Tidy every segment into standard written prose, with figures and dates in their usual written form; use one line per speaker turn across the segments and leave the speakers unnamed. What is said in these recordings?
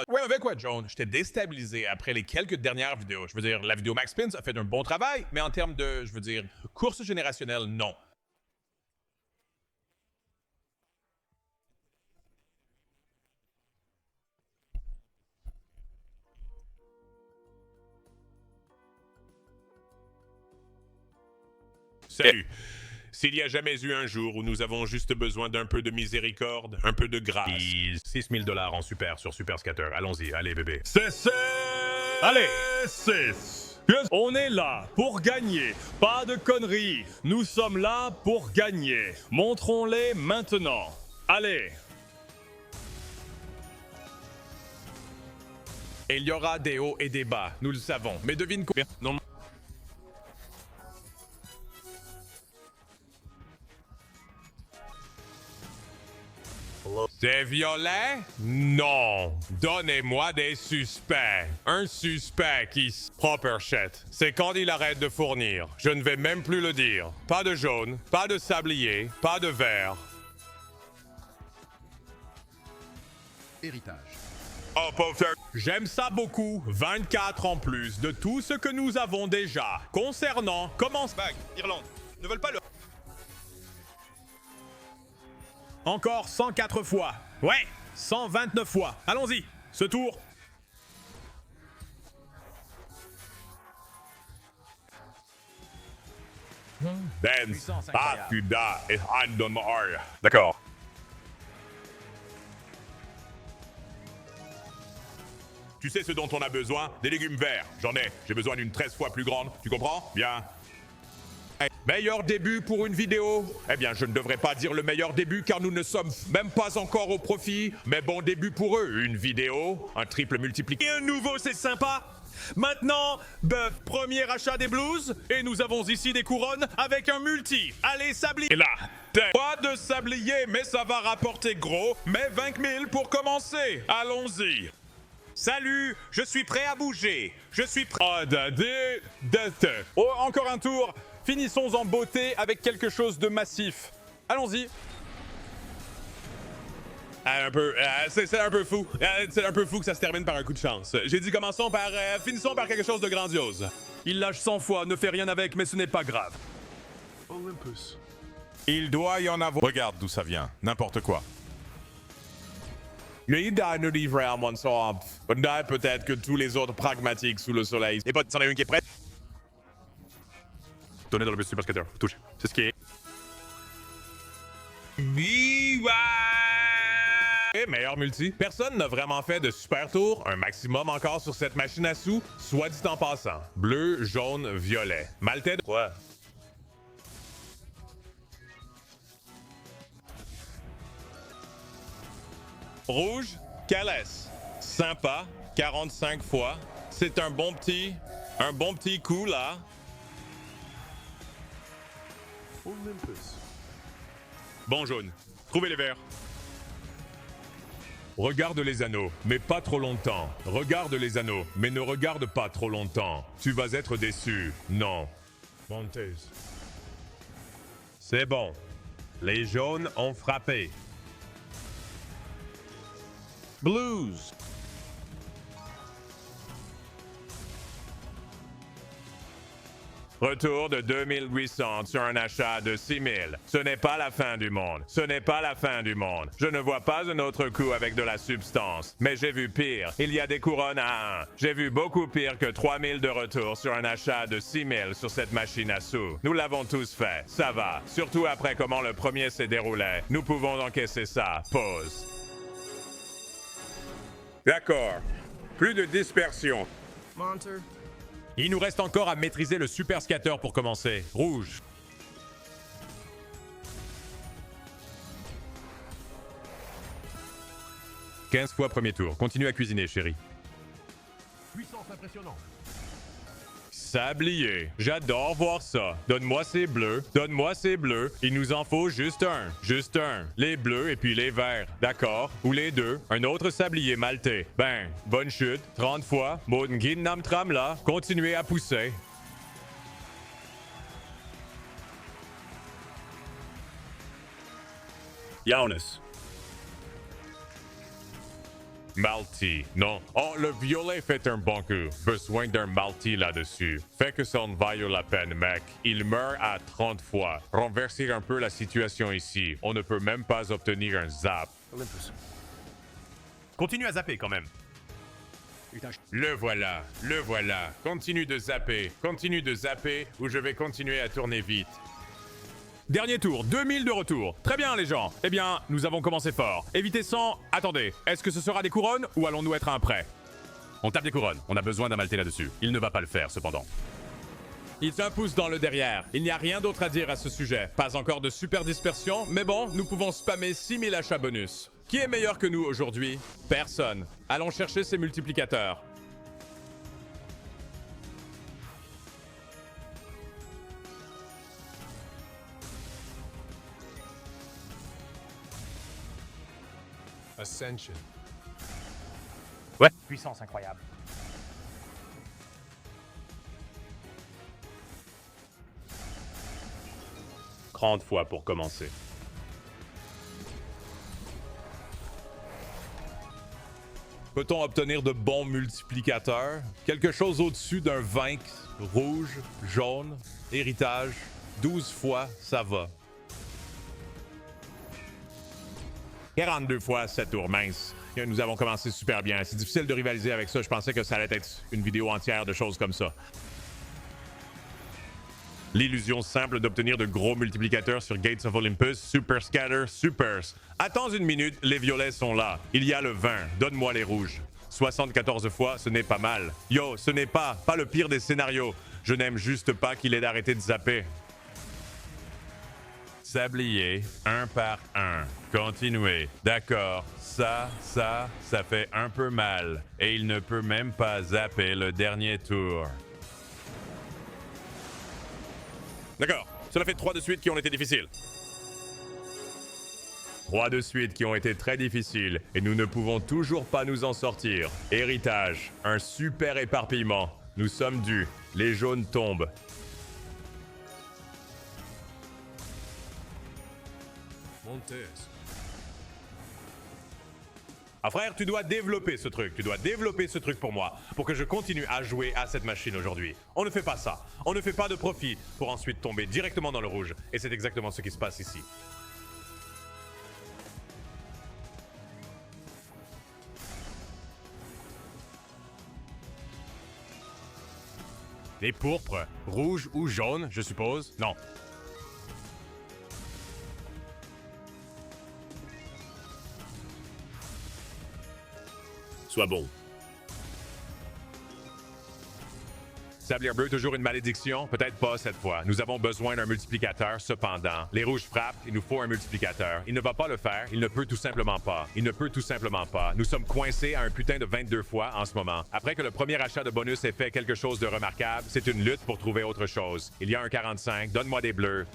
Ouais, avec quoi, Joan? J'étais déstabilisé après les quelques dernières vidéos. Je veux dire, la vidéo Max Pins a fait un bon travail, mais en termes de, je veux dire, course générationnelle, non. Salut. S'il y a jamais eu un jour où nous avons juste besoin d'un peu de miséricorde, un peu de grâce. 6 000 $ en super sur Super Scatter. Allons-y, allez bébé.
Allez, 6. On est là pour gagner. Pas de conneries. Nous sommes là pour gagner. Montrons-les maintenant. Allez.
Il y aura des hauts et des bas, nous le savons. Mais devine quoi? Non. C'est violet? Non. Donnez-moi des suspects. Un suspect qui... Proper shit. C'est quand il arrête de fournir. Je ne vais même plus le dire. Pas de jaune, pas de sablier, pas de vert.
Héritage.
Oh, pauvre. J'aime ça beaucoup. 24 en plus de tout ce que nous avons déjà. Concernant... Comment...
Bag, Irlande. Ne veulent pas le...
Encore 104 fois. Ouais, 129 fois. Allons-y. Ce tour. Dance, Bakuda et Handomar.
D'accord.
Tu sais ce dont on a besoin? Des légumes verts. J'en ai. J'ai besoin d'une 13 fois plus grande. Tu comprends? Bien. Meilleur début pour une vidéo? Eh bien, je ne devrais pas dire le meilleur début car nous ne sommes même pas encore au profit. Mais bon début pour eux. Une vidéo, un triple multiplié.
Un nouveau, c'est sympa. Maintenant, bœuf, premier achat des blues. Et nous avons ici des couronnes avec un multi. Allez, sablier.
Et là, pas de sablier, mais ça va rapporter gros. Mais 20 000 pour commencer. Allons-y.
Salut, je suis prêt à bouger. Je suis prêt.
Oh, encore un tour. Finissons en beauté avec quelque chose de massif. Allons-y. C'est un peu fou. C'est un peu fou que ça se termine par un coup de chance. J'ai dit finissons par quelque chose de grandiose.
Il lâche 100 fois, ne fait rien avec, mais ce n'est pas grave.
Olympus.
Il doit y en avoir. Regarde d'où ça vient. N'importe quoi. Il doit nous livrer à mon sort. Peut-être que tous les autres pragmatiques sous le soleil. Et pas, c'en est une qui est prête.
Donnez dans le bus Super Scatter. Touche. C'est ce qui est.
Meilleur multi. Personne n'a vraiment fait de super tour. Un maximum encore sur cette machine à sous. Soit dit en passant. Bleu, jaune, violet. Maltais. Quoi? Rouge, Calès. Sympa. 45 fois. C'est un bon petit coup là.
Olympus.
Bon jaune. Trouvez les verts. Regarde les anneaux, mais pas trop longtemps. Regarde les anneaux, mais ne regarde pas trop longtemps. Tu vas être déçu. Non. Monteuse. C'est bon. Les jaunes ont frappé. Blues. Retour de 2800 sur un achat de 6000. Ce n'est pas la fin du monde. Ce n'est pas la fin du monde. Je ne vois pas un autre coup avec de la substance. Mais j'ai vu pire. Il y a des couronnes à 1. J'ai vu beaucoup pire que 3000 de retour sur un achat de 6000 sur cette machine à sous. Nous l'avons tous fait. Ça va. Surtout après comment le premier s'est déroulé. Nous pouvons encaisser ça. Pause. D'accord. Plus de dispersion.
Monter.
Il nous reste encore à maîtriser le Super Scatter pour commencer. Rouge. « 15 fois premier tour. Continue à cuisiner, chérie.
Puissance impressionnante.
Sablier. J'adore voir ça. Donne-moi ces bleus. Donne-moi ces bleus. Il nous en faut juste un. Juste un. Les bleus et puis les verts. D'accord? Ou les deux. Un autre sablier maltais. Ben, bonne chute. 30 fois. Modengin nam tram là. Continuez à pousser.
Yaunus.
Malty, non. Oh, le violet fait un bon coup. Besoin d'un Malty là-dessus. Fait que ça en vaille la peine, mec. Il meurt à 30 fois. Renverser un peu la situation ici. On ne peut même pas obtenir un zap.
Olympus.
Continue à zapper quand même. Le voilà, le voilà. Continue de zapper ou je vais continuer à tourner vite. Dernier tour, 2000 de retour. Très bien les gens. Eh bien, nous avons commencé fort. Évitez 100. Attendez, est-ce que ce sera des couronnes ou allons-nous être à un prêt? On tape des couronnes. On a besoin d'un Maltais là-dessus. Il ne va pas le faire cependant. Il fait un pouce dans le derrière. Il n'y a rien d'autre à dire à ce sujet. Pas encore de super dispersion, mais bon, nous pouvons spammer 6000 achats bonus. Qui est meilleur que nous aujourd'hui? Personne. Allons chercher ces multiplicateurs.
Ascension.
Ouais. Puissance incroyable. « 30 fois pour commencer.
Peut-on obtenir de bons multiplicateurs? Quelque chose au-dessus d'un 20, rouge, jaune, héritage, 12 fois, ça va. 42 fois, 7 tours, mince. Nous avons commencé super bien. C'est difficile de rivaliser avec ça. Je pensais que ça allait être une vidéo entière de choses comme ça. L'illusion simple d'obtenir de gros multiplicateurs sur Gates of Olympus, Super Scatter, Supers. Attends une minute, les violets sont là. Il y a le 20, donne-moi les rouges. 74 fois, ce n'est pas mal. Yo, ce n'est pas le pire des scénarios. Je n'aime juste pas qu'il ait d'arrêter de zapper. Sablier, un par un. Continuez. D'accord. Ça fait un peu mal. Et il ne peut même pas zapper le dernier tour. D'accord. Cela fait 3 de suite qui ont été difficiles. 3 de suite qui ont été très difficiles. Et nous ne pouvons toujours pas nous en sortir. Héritage. Un super éparpillement. Nous sommes dus. Les jaunes tombent.
Montes.
Ah frère, tu dois développer ce truc. Tu dois développer ce truc pour moi. Pour que je continue à jouer à cette machine aujourd'hui. On ne fait pas ça. On ne fait pas de profit pour ensuite tomber directement dans le rouge. Et c'est exactement ce qui se passe ici. Les pourpres, rouge ou jaune, je suppose? Non. Sois bon. Sablier bleu, toujours une malédiction? Peut-être pas cette fois. Nous avons besoin d'un multiplicateur, cependant. Les rouges frappent, il nous faut un multiplicateur. Il ne va pas le faire, il ne peut tout simplement pas. Il ne peut tout simplement pas. Nous sommes coincés à un putain de 22 fois en ce moment. Après que le premier achat de bonus ait fait quelque chose de remarquable, c'est une lutte pour trouver autre chose. Il y a un 45, donne-moi des bleus.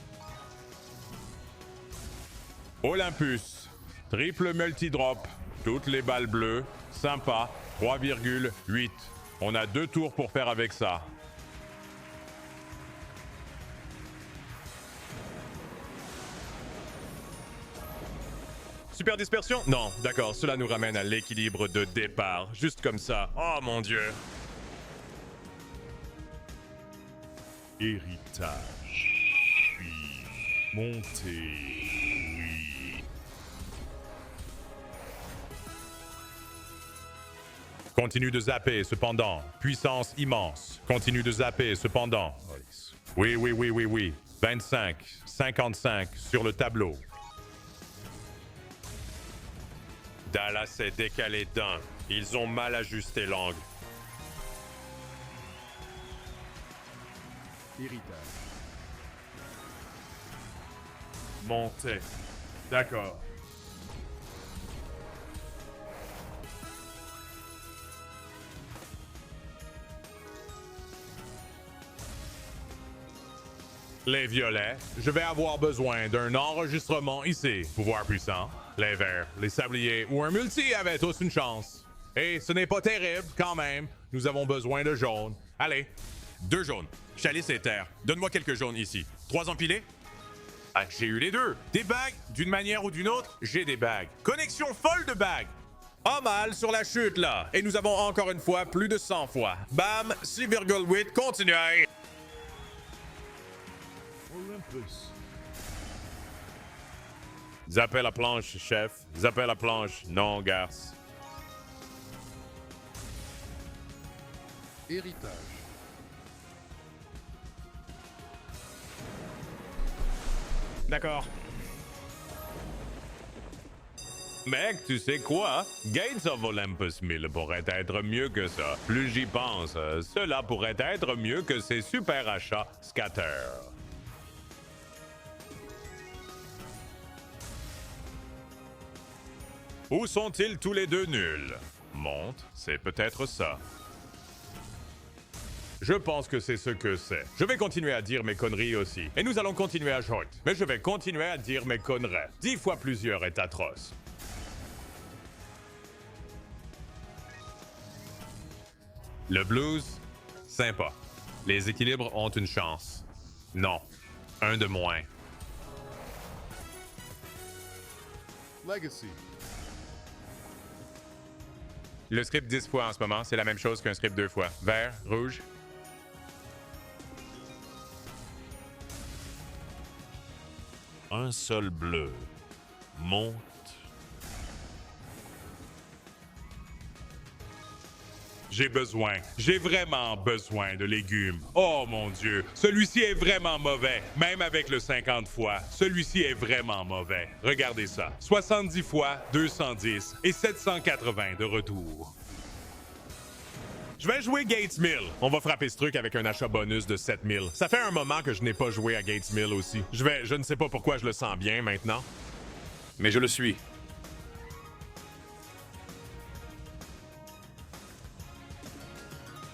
Olympus, triple multi-drop, toutes les balles bleues, sympa, 3,8. On a 2 tours pour faire avec ça. Super dispersion? Non, d'accord, cela nous ramène à l'équilibre de départ, juste comme ça. Oh mon Dieu!
Héritage. Puis monter. Oui.
Continue de zapper, cependant. Puissance immense. Continue de zapper, cependant. Oui. 25, 55 sur le tableau. Dallas est décalé d'un. Ils ont mal ajusté l'angle.
Héritage.
Montée. D'accord. Les violets, je vais avoir besoin d'un enregistrement ici. Pouvoir puissant. Les verts, les sabliers ou un multi avaient tous une chance. Et ce n'est pas terrible quand même. Nous avons besoin de jaunes. Allez, 2 jaunes. Chalice et terre. Donne-moi quelques jaunes ici. 3 empilés? Ah, j'ai eu les 2. Des bagues, d'une manière ou d'une autre, j'ai des bagues. Connexion folle de bagues. En mal sur la chute, là. Et nous avons encore une fois plus de 100 fois. Bam, 6,8, continuez.
Olympus.
Zappez la planche, chef. Zappez la planche. Non, garce.
Héritage.
D'accord.
Mec, tu sais quoi? Gates of Olympus 1000 pourrait être mieux que ça. Plus j'y pense, cela pourrait être mieux que ces super achats scatter. Où sont-ils tous les deux nuls? Monte, c'est peut-être ça. Je pense que c'est ce que c'est. Je vais continuer à dire mes conneries aussi. Et nous allons continuer à jouer. Mais je vais continuer à dire mes conneries. 10 fois plusieurs est atroce. Le blues, sympa. Les équilibres ont une chance. Non. Un de moins.
Legacy.
Le script 10 fois en ce moment, c'est la même chose qu'un script 2 fois. Vert, rouge.
Un seul bleu. Monte.
J'ai vraiment besoin de légumes. Oh mon Dieu, celui-ci est vraiment mauvais. Même avec le 50 fois, celui-ci est vraiment mauvais. Regardez ça. 70 fois, 210 et 780 de retour. Je vais jouer Gates Mill. On va frapper ce truc avec un achat bonus de 7000. Ça fait un moment que je n'ai pas joué à Gates Mill aussi. Je ne sais pas pourquoi je le sens bien maintenant.
Mais je le suis.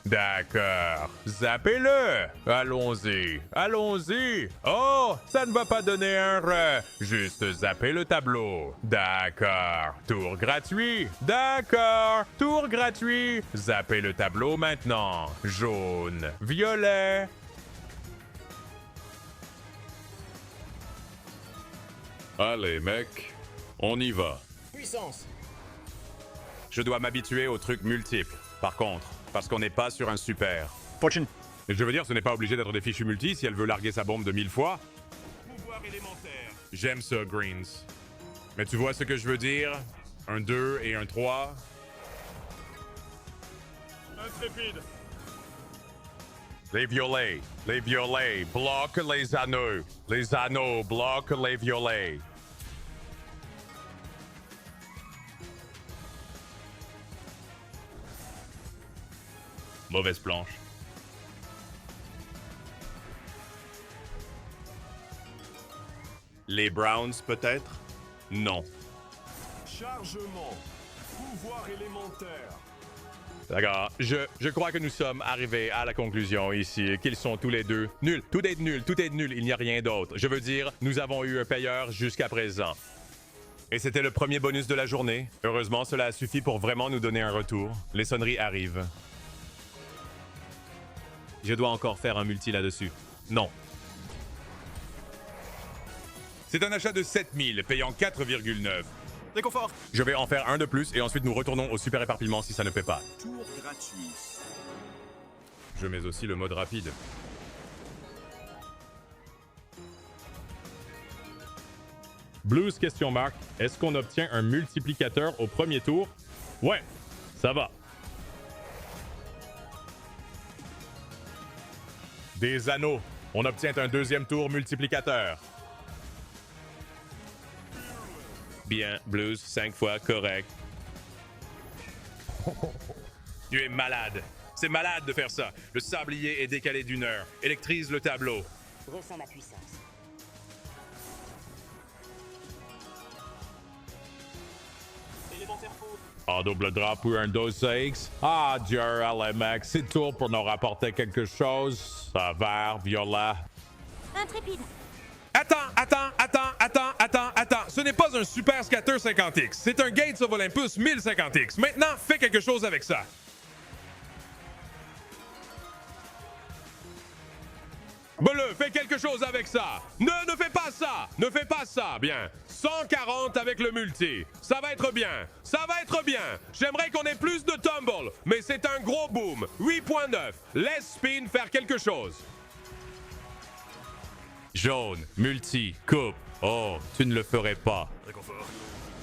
D'accord. Zappez-le. Allons-y. Allons-y. Oh, ça ne va pas donner un re. Juste zapper le tableau. D'accord. Tour gratuit. D'accord. Tour gratuit. Zappez le tableau maintenant. Jaune. Violet.
Allez, mec. On y va.
Puissance.
Je dois m'habituer aux trucs multiples. Par contre, parce qu'on n'est pas sur un super.
Fortune.
Je veux dire, ce n'est pas obligé d'être des fichus multi si elle veut larguer sa bombe de 1000 fois.
Pouvoir élémentaire.
J'aime ça, Greens. Mais tu vois ce que je veux dire? Un 2 et un 3.
Intrépide.
Les violets bloquent les anneaux. Les anneaux bloquent les violets. Mauvaise planche. Les Browns, peut-être? Non.
Chargement. Pouvoir élémentaire.
D'accord. Je crois que nous sommes arrivés à la conclusion ici qu'ils sont tous les deux nuls. Tout est nul, tout est nul, il n'y a rien d'autre. Je veux dire, nous avons eu un payeur jusqu'à présent. Et c'était le premier bonus de la journée. Heureusement, cela a suffi pour vraiment nous donner un retour. Les sonneries arrivent. Je dois encore faire un multi là-dessus. Non. C'est un achat de 7000, payant 4,9.
Réconfort.
Je vais en faire un de plus et ensuite nous retournons au super éparpillement si ça ne fait pas.
Tour gratuit.
Je mets aussi le mode rapide. Blues question marque. Est-ce qu'on obtient un multiplicateur au premier tour? Ouais, ça va. Des anneaux. On obtient un deuxième tour multiplicateur. Bien, Blues, 5 fois, correct. Tu es malade. C'est malade de faire ça. Le sablier est décalé d'1 heure. Électrise le tableau.
Ressens ma puissance.
Élémentaire faux.
En double drop ou un 2X. Ah, Dieu, allez, mec, c'est tout pour nous rapporter quelque chose. Ça, vert, violet.
Intrépide.
Attends. Ce n'est pas un Super Scatter 50X. C'est un Gates of Olympus 1050X. Maintenant, fais quelque chose avec ça. Bleu, fais quelque chose avec ça. Ne fais pas ça. Ne fais pas ça. Bien. 140 avec le multi. Ça va être bien. Ça va être bien. J'aimerais qu'on ait plus de tumble, mais c'est un gros boom. 8.9. Laisse Spin faire quelque chose. Jaune, multi, coupe. Oh, tu ne le ferais pas.
Réconfort.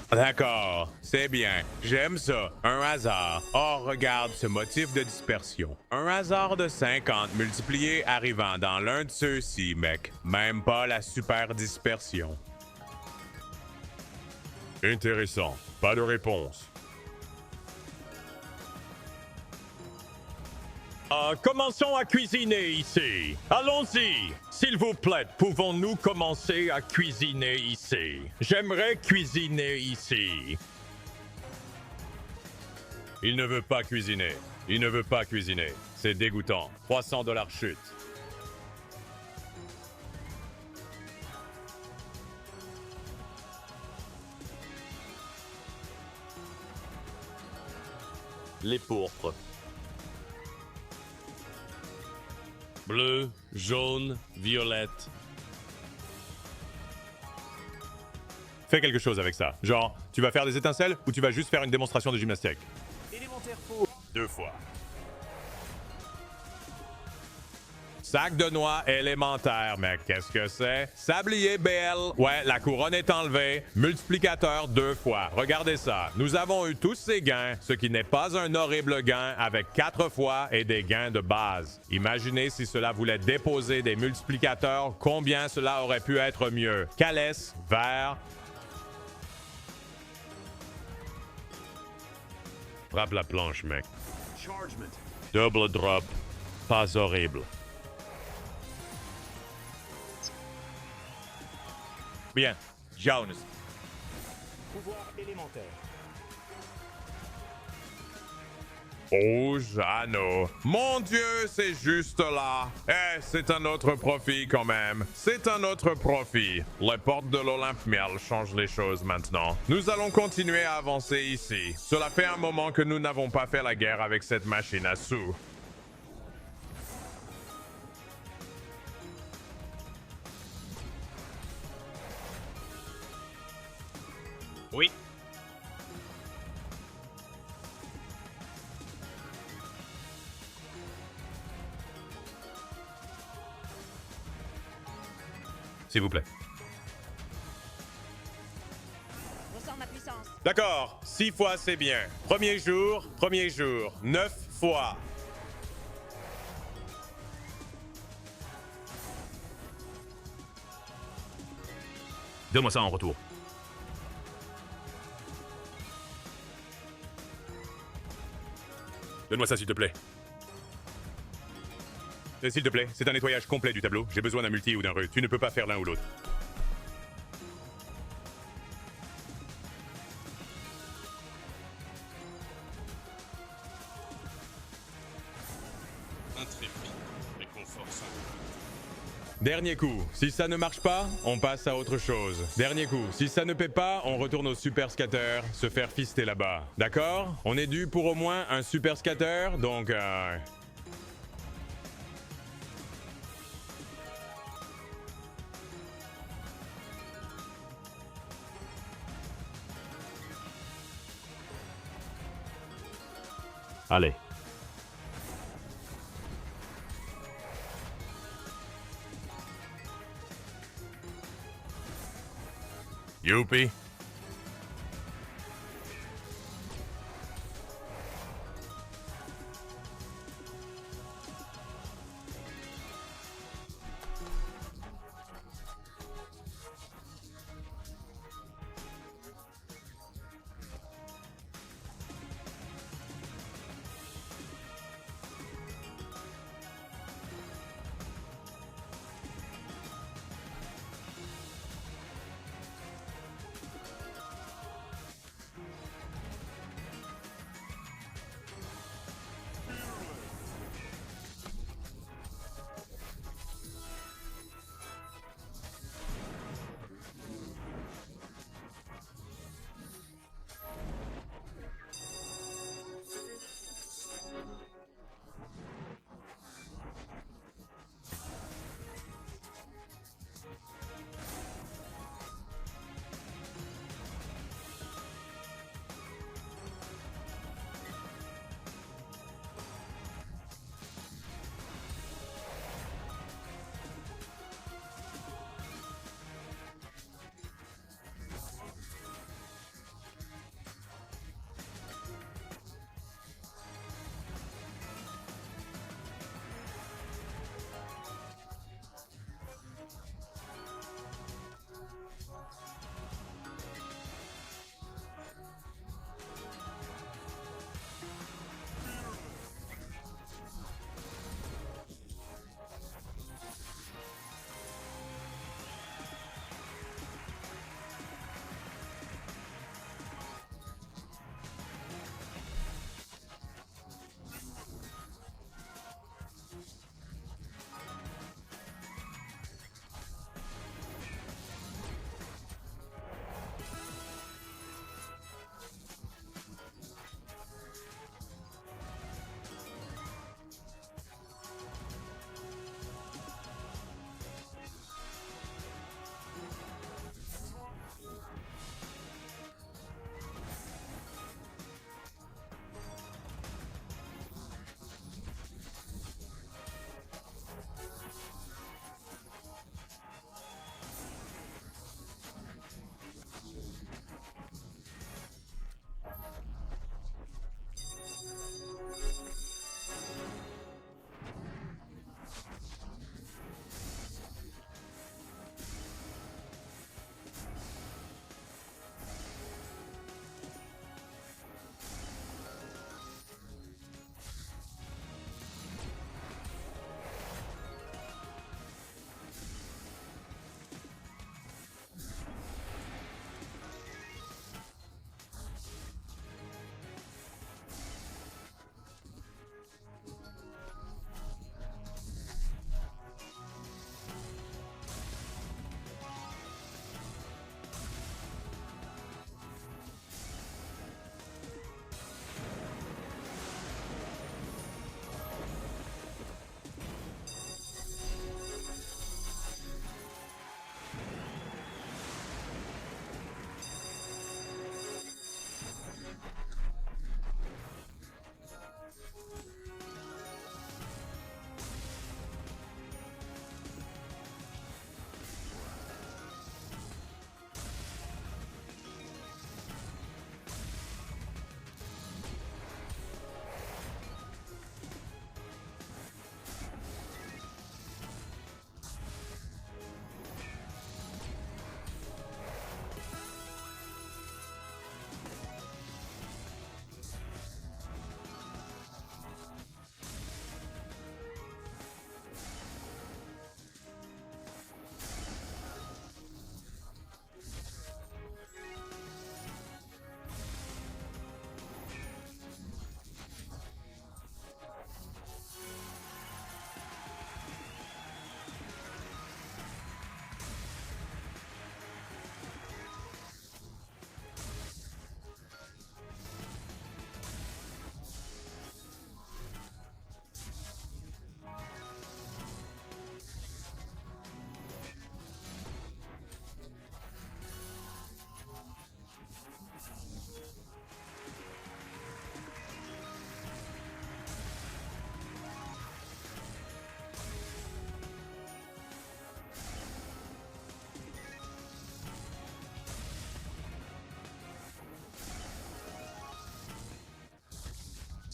D'accord, c'est bien. J'aime ça. Un hasard. Oh, regarde ce motif de dispersion. Un hasard de 50 multiplié arrivant dans l'un de ceux-ci, mec. Même pas la super dispersion.
Intéressant. Pas de réponse.
Commençons à cuisiner ici. Allons-y. S'il vous plaît, pouvons-nous commencer à cuisiner ici? J'aimerais cuisiner ici.
Il ne veut pas cuisiner. Il ne veut pas cuisiner. C'est dégoûtant. 300 $ chute.
Les pourpres.
Bleu, jaune, violette.
Fais quelque chose avec ça. Genre, tu vas faire des étincelles ou tu vas juste faire une démonstration de gymnastique?
Élémentaire faux.
2 fois. Sac de noix élémentaire, mec. Qu'est-ce que c'est? Sablier BL. Ouais, la couronne est enlevée. Multiplicateur 2 fois. Regardez ça. Nous avons eu tous ces gains, ce qui n'est pas un horrible gain avec 4 fois et des gains de base. Imaginez si cela voulait déposer des multiplicateurs, combien cela aurait pu être mieux. Calès, vert.
Frappe la planche, mec.
Chargement.
Double drop. Pas horrible.
Bien. Jaune.
Pouvoir élémentaire.
Oh, Jeannot. Mon Dieu, c'est juste là. Eh, c'est un autre profit quand même. C'est un autre profit. Les portes de l'Olympe Miel changent les choses maintenant. Nous allons continuer à avancer ici. Cela fait un moment que nous n'avons pas fait la guerre avec cette machine à sous.
Oui.
S'il vous plaît.
Ressens ma puissance.
D'accord, 6 fois c'est bien. Premier jour, 9 fois.
Donne-moi ça en retour.
Donne-moi ça, s'il te plaît.
S'il te plaît, c'est un nettoyage complet du tableau. J'ai besoin d'un multi ou d'un re. Tu ne peux pas faire l'un ou l'autre. Dernier coup. Si ça ne marche pas, on passe à autre chose. Dernier coup. Si ça ne paie pas, on retourne au super scatter, se faire fister là-bas. D'accord? On est dû pour au moins un super scatter, donc
Allez.
Youpi.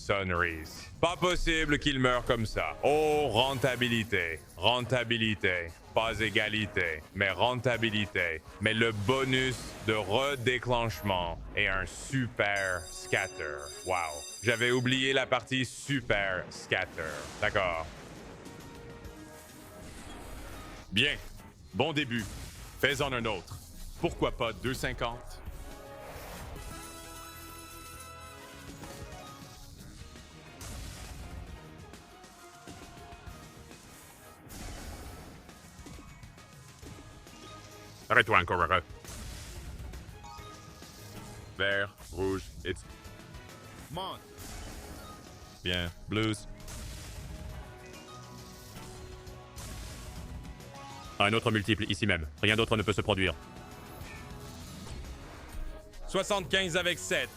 Sunrise. Pas possible qu'il meure comme ça. Oh, rentabilité. Rentabilité. Pas égalité, mais rentabilité. Mais le bonus de redéclenchement est un super scatter. Wow. J'avais oublié la partie super scatter. D'accord.
Bien. Bon début. Fais-en un autre. Pourquoi pas 2,50?
Arrête-toi encore heureux.
Vert, rouge, et...
Monte.
Bien. Blues.
Un autre multiple ici même. Rien d'autre ne peut se produire.
75 avec 7.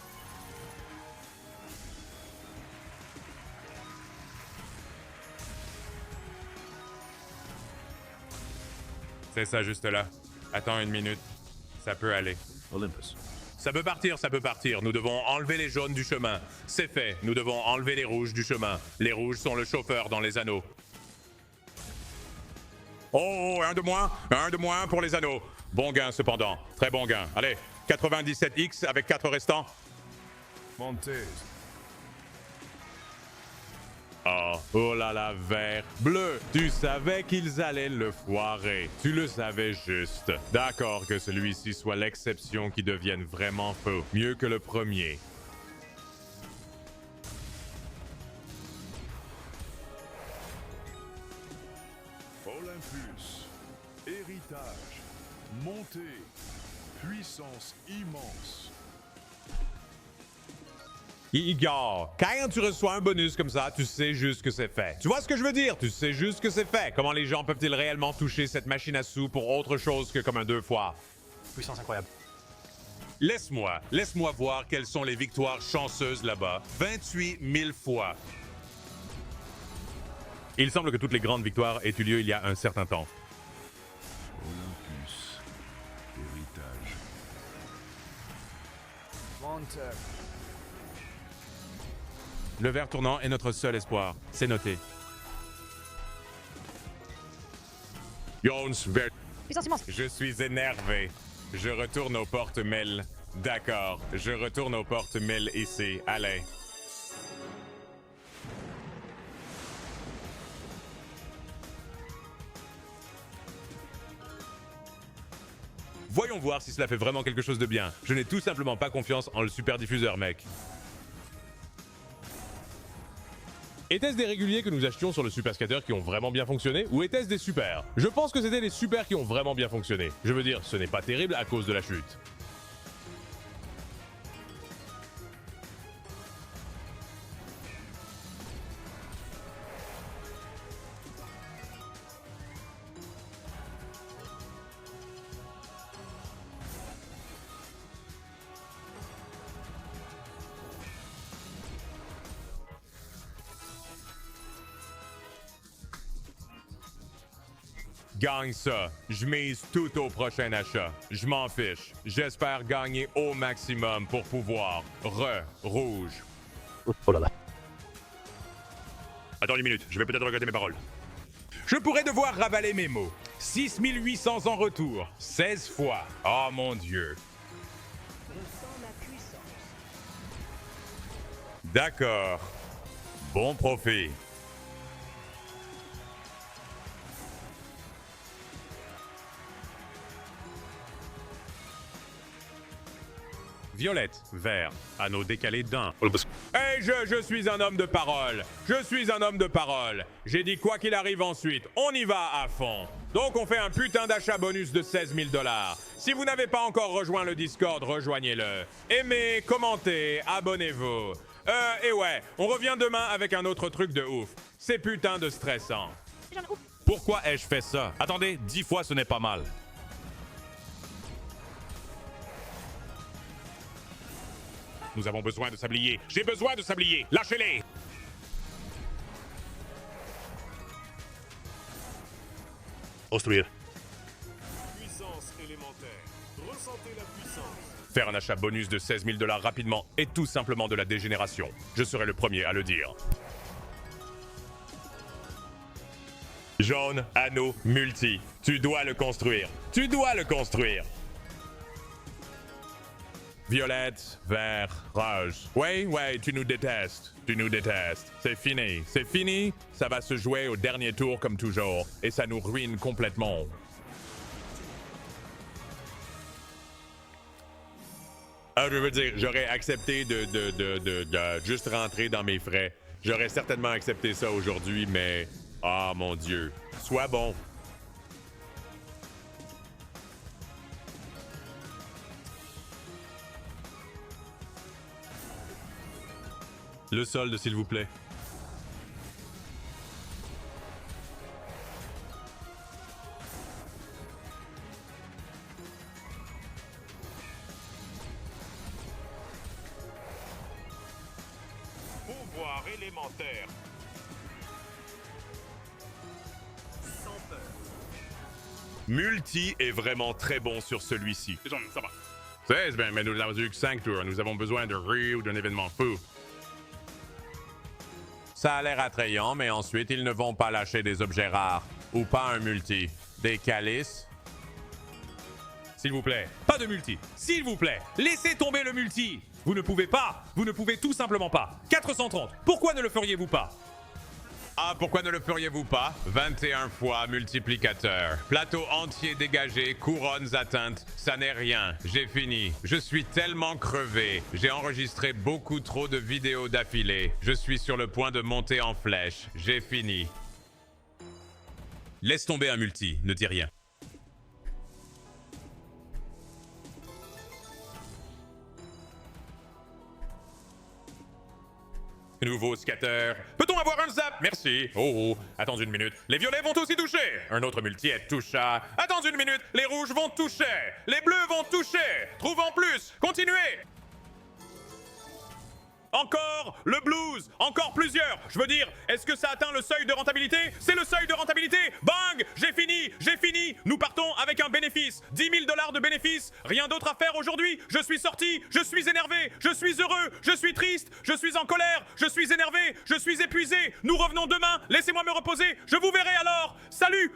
C'est ça juste là. Attends une minute. Ça peut aller.
Olympus.
Ça peut partir, ça peut partir. Nous devons enlever les jaunes du chemin. C'est fait. Nous devons enlever les rouges du chemin. Les rouges sont le chauffeur dans les anneaux. Oh, un de moins pour les anneaux. Bon gain cependant. Très bon gain. Allez, 97X avec 4 restants.
Montez.
Oh là là, vert. Bleu, tu savais qu'ils allaient le foirer. Tu le savais juste. D'accord que celui-ci soit l'exception qui devienne vraiment faux. Mieux que le premier.
Olympus. Héritage. Montée. Puissance immense.
Igor, quand tu reçois un bonus comme ça, tu sais juste que c'est fait. Tu vois ce que je veux dire? Tu sais juste que c'est fait. Comment les gens peuvent-ils réellement toucher cette machine à sous pour autre chose que comme un 2 fois?
Puissance incroyable.
Laisse-moi voir quelles sont les victoires chanceuses là-bas. 28 000 fois.
Il semble que toutes les grandes victoires aient eu lieu il y a un certain temps.
Olympus. Héritage.
Monte.
Le vert tournant est notre seul espoir. C'est noté. Jones, vert.
Puissance immense.
Je suis énervé. Je retourne aux portes mail. D'accord, je retourne aux portes mail ici. Allez. Voyons voir si cela fait vraiment quelque chose de bien. Je n'ai tout simplement pas confiance en le super diffuseur, mec. Était-ce des réguliers que nous achetions sur le Super Scatter qui ont vraiment bien fonctionné, ou était-ce des super? Je pense que c'était les super qui ont vraiment bien fonctionné. Je veux dire, ce n'est pas terrible à cause de la chute. Gagne ça. Je mise tout au prochain achat. Je m'en fiche. J'espère gagner au maximum pour pouvoir. Rouge.
Oh là là. Attends une minute, je vais peut-être regretter mes paroles.
Je pourrais devoir ravaler mes mots. 6800 en retour. 16 fois. Oh mon Dieu.
Ressens la puissance.
D'accord. Bon profit. Violette, vert, anneau décalé d'un. Hey, je suis un homme de parole. Je suis un homme de parole. J'ai dit quoi qu'il arrive ensuite, on y va à fond. Donc on fait un putain d'achat bonus de 16 000 $. Si vous n'avez pas encore rejoint le Discord, rejoignez-le. Aimez, commentez, abonnez-vous. Et ouais, on revient demain avec un autre truc de ouf. C'est putain de stressant.
J'en ai ouf.
Pourquoi ai-je fait ça? Attendez, 10 fois ce n'est pas mal.
Nous avons besoin de sabliers. J'ai besoin de sabliers. Lâchez-les.
Construire.
Puissance élémentaire. Ressentez la puissance.
Faire un achat bonus de 16 000 $ rapidement est tout simplement de la dégénération. Je serai le premier à le dire.
Jaune, anneau, multi. Tu dois le construire. Tu dois le construire. Violette, vert, rouge. Ouais, tu nous détestes. Tu nous détestes. C'est fini. C'est fini. Ça va se jouer au dernier tour comme toujours. Et ça nous ruine complètement. Ah, je veux dire, j'aurais accepté de juste rentrer dans mes frais. J'aurais certainement accepté ça aujourd'hui, mais... Ah, mon Dieu. Sois bon.
Le solde, s'il vous plaît.
Pouvoir élémentaire.
Multi est vraiment très bon sur celui-ci. Ça va. 16, mais nous avons eu que 5 tours. Nous avons besoin de rire ou d'un événement fou.
Ça a l'air attrayant, mais ensuite, ils ne vont pas lâcher des objets rares. Ou pas un multi. Des calices.
S'il vous plaît, pas de multi. S'il vous plaît, laissez tomber le multi. Vous ne pouvez pas. Vous ne pouvez tout simplement pas. 430. Pourquoi ne le feriez-vous pas?
Ah, pourquoi ne le feriez-vous pas? 21 fois multiplicateur. Plateau entier dégagé, couronnes atteintes. Ça n'est rien. J'ai fini. Je suis tellement crevé. J'ai enregistré beaucoup trop de vidéos d'affilée. Je suis sur le point de monter en flèche. J'ai fini.
Laisse tomber un multi. Ne dis rien.
Nouveau scatter. Peut-on avoir un zap? Merci. Oh, attends une minute. Les violets vont aussi toucher. Un autre multi est toucha. Attends une minute. Les rouges vont toucher. Les bleus vont toucher. Trouve en plus. Continuez. Encore le blues. Encore plusieurs. Je veux dire, est-ce que ça atteint le seuil de rentabilité? C'est le seuil de rentabilité. Bang. J'ai fini. J'ai fini. Nous partons avec un bénéfice. 10 000 $ de bénéfice. Rien d'autre à faire aujourd'hui. Je suis sorti. Je suis énervé. Je suis heureux. Je suis triste. Je suis en colère. Je suis énervé. Je suis épuisé. Nous revenons demain. Laissez-moi me reposer. Je vous verrai alors. Salut.